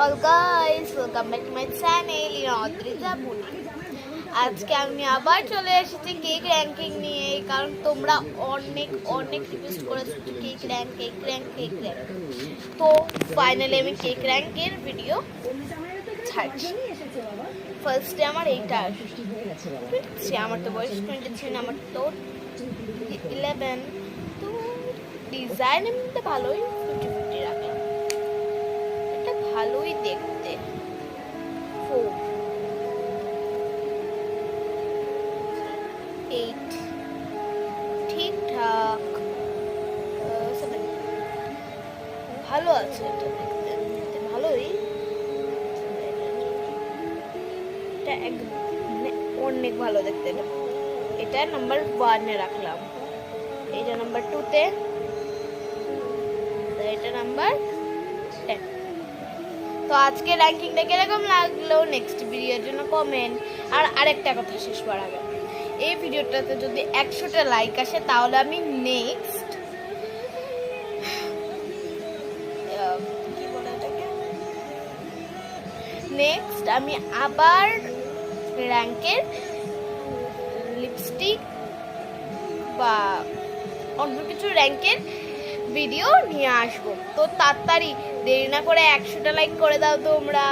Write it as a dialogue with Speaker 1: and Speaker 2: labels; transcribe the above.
Speaker 1: all guys, welcome back to my channel Adrija বুনি। আজকে আমি আবার চলে এসেছি কেক র্যাঙ্কিং নিয়ে, কারণ তোমরা অনেক রিকোয়েস্ট করেছো কেক র্যাঙ্ক। তো ফাইনালি আমি কেক র্যাঙ্কের ভিডিও ছাড়ছি। ফার্স্টে আমার এইটা আসছে, আমার তো বয়স 23, আমার তো 11। তো ডিজাইন এমনিতে ভালোই 50-50 রাখলাম, এটা ভালোই দেখতে। 4 8 ঠিকঠাক। 7 ভালো আছে, এটা দেখতে ভালোই। এটা একদম অনেক ভালো দেখতে। এটা নাম্বার 1 এ রাখলাম, এটা নাম্বার 2 তে, এটা নাম্বার 10। তো আজকে র্যাঙ্কিংটা কিরকম লাগলো নেক্সট ভিডিওর জন্য কমেন্ট। আর আরেকটা কথা শেষ করার আগে, এই ভিডিওটাতে যদি 100টা লাইক আসে তাহলে আমি নেক্সট আমি আবার র্যাঙ্কের লিপস্টিক বা অন্য কিছু র্যাঙ্কের ভিডিও নিয়ে আসবো। তো তাড়াতাড়ি দেরি না করে 100টা লাইক করে দাও তোমরা।